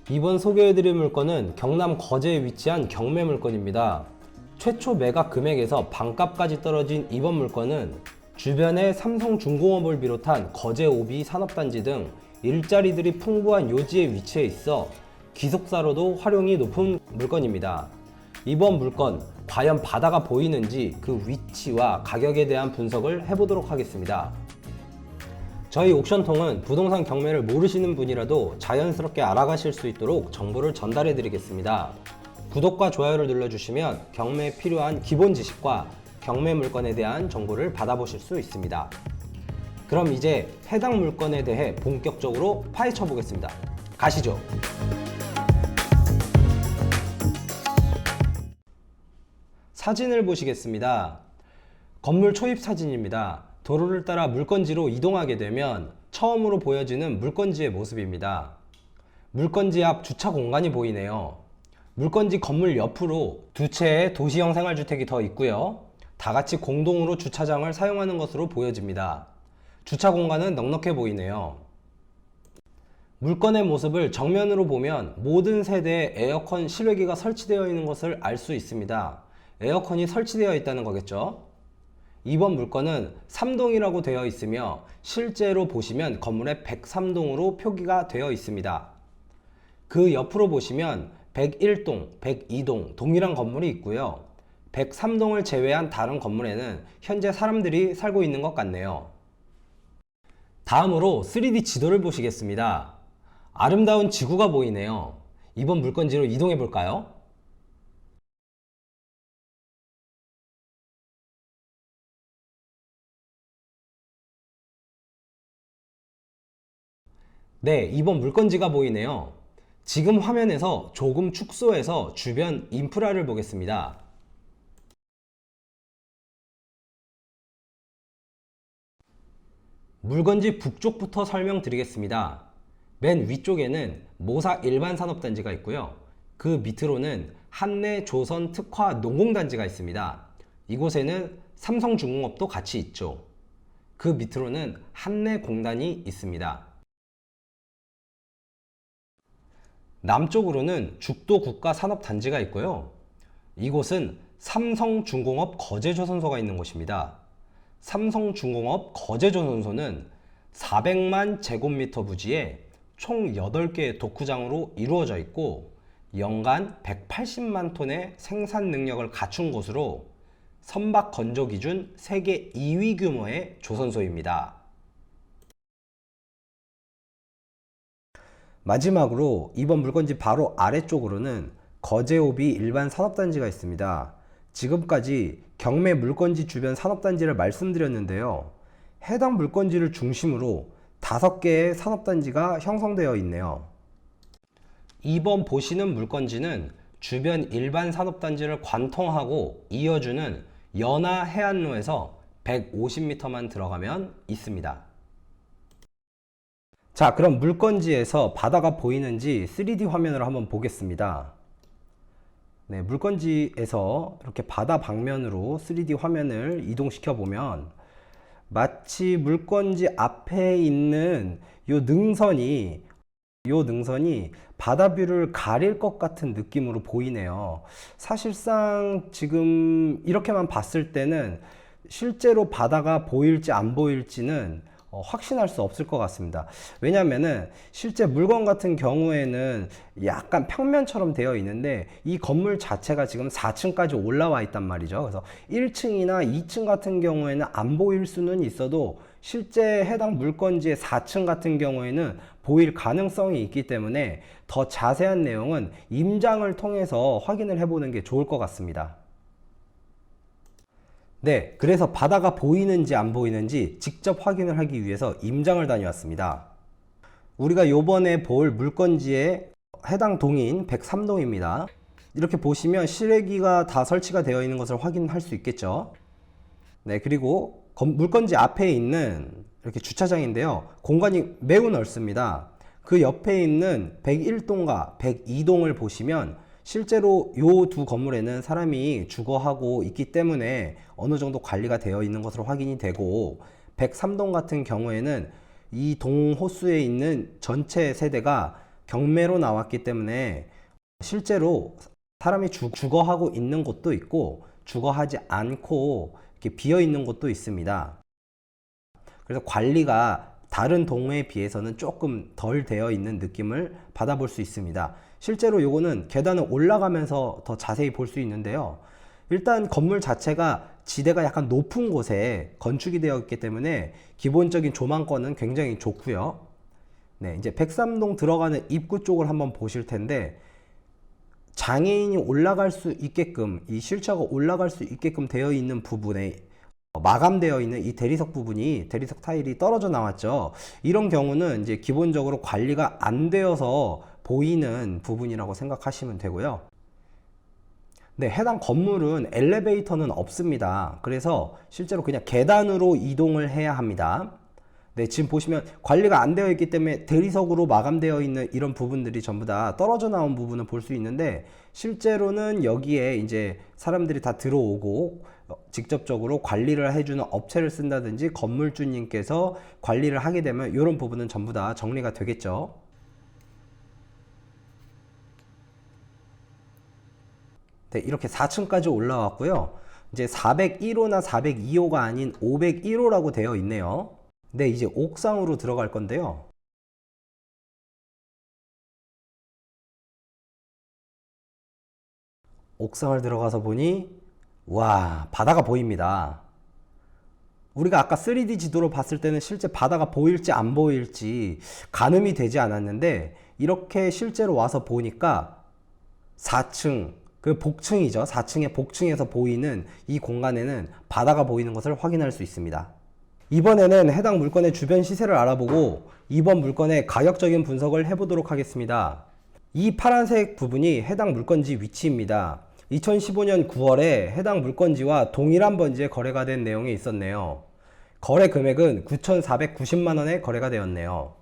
이번 소개해드릴 물건은 경남 거제에 위치한 경매 물건입니다. 최초 매각 금액에서 반값까지 떨어진 이번 물건은 주변의 삼성중공업을 비롯한 거제 오비 산업단지 등 일자리들이 풍부한 요지에 위치해 있어 기숙사로도 활용이 높은 물건입니다. 이번 물건 과연 바다가 보이는지 그 위치와 가격에 대한 분석을 해보도록 하겠습니다. 저희 옥션통은 부동산 경매를 모르시는 분이라도 자연스럽게 알아가실 수 있도록 정보를 전달해 드리겠습니다. 구독과 좋아요를 눌러주시면 경매에 필요한 기본 지식과 경매 물건에 대한 정보를 받아보실 수 있습니다. 그럼 이제 해당 물건에 대해 본격적으로 파헤쳐 보겠습니다. 가시죠. 사진을 보시겠습니다. 건물 초입 사진입니다. 도로를 따라 물건지로 이동하게 되면 처음으로 보여지는 물건지의 모습입니다. 물건지 앞 주차 공간이 보이네요. 물건지 건물 옆으로 두 채의 도시형 생활주택이 더 있고요. 다 같이 공동으로 주차장을 사용하는 것으로 보여집니다. 주차 공간은 넉넉해 보이네요. 물건의 모습을 정면으로 보면 모든 세대에 에어컨 실외기가 설치되어 있는 것을 알 수 있습니다. 에어컨이 설치되어 있다는 거겠죠. 이번 물건은 3동이라고 되어 있으며 실제로 보시면 건물에 103동으로 표기가 되어 있습니다. 그 옆으로 보시면 101동, 102동 동일한 건물이 있고요. 103동을 제외한 다른 건물에는 현재 사람들이 살고 있는 것 같네요. 다음으로 3D 지도를 보시겠습니다. 아름다운 지구가 보이네요. 이번 물건지로 이동해 볼까요? 네, 이번 물건지가 보이네요. 지금 화면에서 조금 축소해서 주변 인프라를 보겠습니다. 물건지 북쪽부터 설명드리겠습니다. 맨 위쪽에는 모사 일반산업단지가 있고요. 그 밑으로는 한내 조선 특화 농공단지가 있습니다. 이곳에는 삼성중공업도 같이 있죠. 그 밑으로는 한내 공단이 있습니다. 남쪽으로는 죽도 국가산업단지가 있고요. 이곳은 삼성중공업 거제조선소가 있는 곳입니다. 삼성중공업 거제조선소는 400만 제곱미터 부지에 총 8개의 독후장으로 이루어져 있고 연간 180만 톤의 생산 능력을 갖춘 곳으로 선박 건조 기준 세계 2위 규모의 조선소입니다. 마지막으로 이번 물건지 바로 아래쪽으로는 거제오비 일반 산업단지가 있습니다. 지금까지 경매 물건지 주변 산업단지를 말씀드렸는데요. 해당 물건지를 중심으로 5개의 산업단지가 형성되어 있네요. 이번 보시는 물건지는 주변 일반 산업단지를 관통하고 이어주는 연화 해안로에서 150m만 들어가면 있습니다. 자, 그럼 물건지에서 바다가 보이는지 3D 화면으로 한번 보겠습니다. 네, 물건지에서 이렇게 바다 방면으로 3D 화면을 이동시켜 보면 마치 물건지 앞에 있는 요 능선이 바다 뷰를 가릴 것 같은 느낌으로 보이네요. 사실상 지금 이렇게만 봤을 때는 실제로 바다가 보일지 안 보일지는 확신할 수 없을 것 같습니다. 왜냐면은 실제 물건 같은 경우에는 약간 평면처럼 되어 있는데 이 건물 자체가 지금 4층까지 올라와 있단 말이죠. 그래서 1층이나 2층 같은 경우에는 안 보일 수는 있어도 실제 해당 물건지의 4층 같은 경우에는 보일 가능성이 있기 때문에 더 자세한 내용은 임장을 통해서 확인을 해보는 게 좋을 것 같습니다. 네, 그래서 바다가 보이는지 안 보이는지 직접 확인을 하기 위해서 임장을 다녀왔습니다. 우리가 요번에 볼 물건지에 해당 동인 103동입니다. 이렇게 보시면 실외기가 다 설치가 되어 있는 것을 확인할 수 있겠죠. 네, 그리고 물건지 앞에 있는 이렇게 주차장인데요. 공간이 매우 넓습니다. 그 옆에 있는 101동과 102동을 보시면 실제로 이 두 건물에는 사람이 주거하고 있기 때문에 어느 정도 관리가 되어 있는 것으로 확인이 되고 103동 같은 경우에는 이 동 호수에 있는 전체 세대가 경매로 나왔기 때문에 실제로 사람이 주거하고 있는 곳도 있고 주거하지 않고 이렇게 비어 있는 곳도 있습니다. 그래서 관리가 다른 동호회에 비해서는 조금 덜 되어 있는 느낌을 받아볼 수 있습니다. 실제로 요거는 계단을 올라가면서 더 자세히 볼 수 있는데요. 일단 건물 자체가 지대가 약간 높은 곳에 건축이 되어 있기 때문에 기본적인 조망권은 굉장히 좋고요. 네, 이제 백삼동 들어가는 입구 쪽을 한번 보실 텐데 장애인이 올라갈 수 있게끔, 이 휠체어가 올라갈 수 있게끔 되어 있는 부분에 마감되어 있는 이 대리석 부분이, 대리석 타일이 떨어져 나왔죠. 이런 경우는 이제 기본적으로 관리가 안 되어서 보이는 부분이라고 생각하시면 되고요. 네, 해당 건물은 엘리베이터는 없습니다. 그래서 실제로 그냥 계단으로 이동을 해야 합니다. 네, 지금 보시면 관리가 안 되어 있기 때문에 대리석으로 마감되어 있는 이런 부분들이 전부 다 떨어져 나온 부분을 볼 수 있는데, 실제로는 여기에 이제 사람들이 다 들어오고 직접적으로 관리를 해주는 업체를 쓴다든지 건물주님께서 관리를 하게 되면 이런 부분은 전부 다 정리가 되겠죠. 네, 이렇게 4층까지 올라왔고요. 이제 401호나 402호가 아닌 501호라고 되어 있네요. 네, 이제 옥상으로 들어갈 건데요. 옥상을 들어가서 보니 와, 바다가 보입니다. 우리가 아까 3D 지도로 봤을 때는 실제 바다가 보일지 안 보일지 가늠이 되지 않았는데, 이렇게 실제로 와서 보니까 4층, 그 복층이죠. 4층의 복층에서 보이는 이 공간에는 바다가 보이는 것을 확인할 수 있습니다. 이번에는 해당 물건의 주변 시세를 알아보고 이번 물건의 가격적인 분석을 해보도록 하겠습니다. 이 파란색 부분이 해당 물건지 위치입니다. 2015년 9월에 해당 물건지와 동일한 번지에 거래가 된 내용이 있었네요. 거래 금액은 9,490만원에 거래가 되었네요.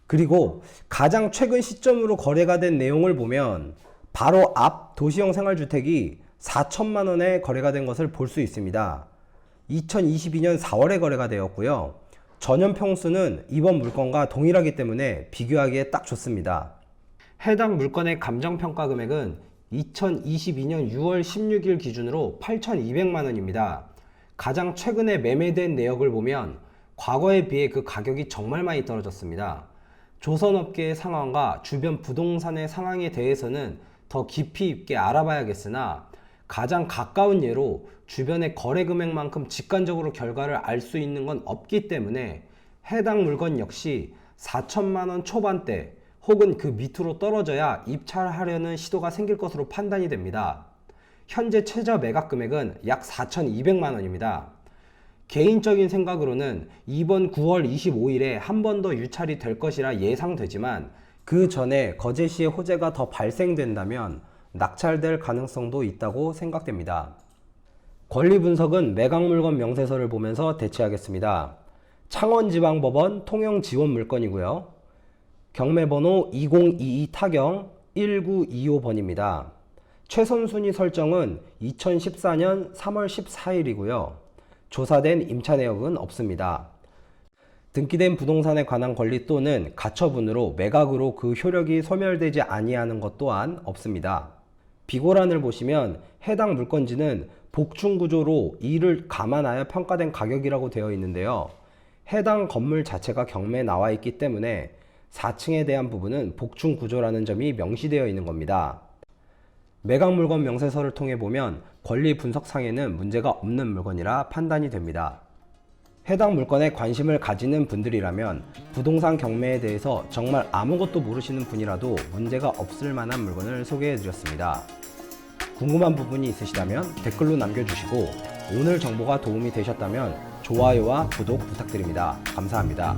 그리고 가장 최근 시점으로 거래가 된 내용을 보면 바로 앞 도시형 생활주택이 4천만원에 거래가 된 것을 볼 수 있습니다. 2022년 4월에 거래가 되었고요. 전년 평수는 이번 물건과 동일하기 때문에 비교하기에 딱 좋습니다. 해당 물건의 감정평가 금액은 2022년 6월 16일 기준으로 8,200만원입니다. 가장 최근에 매매된 내역을 보면 과거에 비해 그 가격이 정말 많이 떨어졌습니다. 조선업계의 상황과 주변 부동산의 상황에 대해서는 더 깊이 있게 알아봐야겠으나, 가장 가까운 예로 주변의 거래 금액만큼 직관적으로 결과를 알 수 있는 건 없기 때문에 해당 물건 역시 4천만원 초반대 혹은 그 밑으로 떨어져야 입찰하려는 시도가 생길 것으로 판단이 됩니다. 현재 최저 매각 금액은 약 4,200만원입니다. 개인적인 생각으로는 이번 9월 25일에 한 번 더 유찰이 될 것이라 예상되지만, 그 전에 거제시의 호재가 더 발생된다면 낙찰될 가능성도 있다고 생각됩니다. 권리 분석은 매각 물건 명세서를 보면서 대체하겠습니다. 창원지방법원 통영 지원 물건이고요. 경매번호 2022 타경 1925번입니다. 최선순위 설정은 2014년 3월 14일이고요. 조사된 임차 내역은 없습니다. 등기된 부동산에 관한 권리 또는 가처분으로 매각으로 그 효력이 소멸되지 아니하는 것 또한 없습니다. 비고란을 보시면 해당 물건지는 복층 구조로 이를 감안하여 평가된 가격이라고 되어 있는데요. 해당 건물 자체가 경매에 나와 있기 때문에 4층에 대한 부분은 복층 구조라는 점이 명시되어 있는 겁니다. 매각 물건 명세서를 통해 보면 권리 분석상에는 문제가 없는 물건이라 판단이 됩니다. 해당 물건에 관심을 가지는 분들이라면 부동산 경매에 대해서 정말 아무것도 모르시는 분이라도 문제가 없을 만한 물건을 소개해 드렸습니다. 궁금한 부분이 있으시다면 댓글로 남겨주시고, 오늘 정보가 도움이 되셨다면 좋아요와 구독 부탁드립니다. 감사합니다.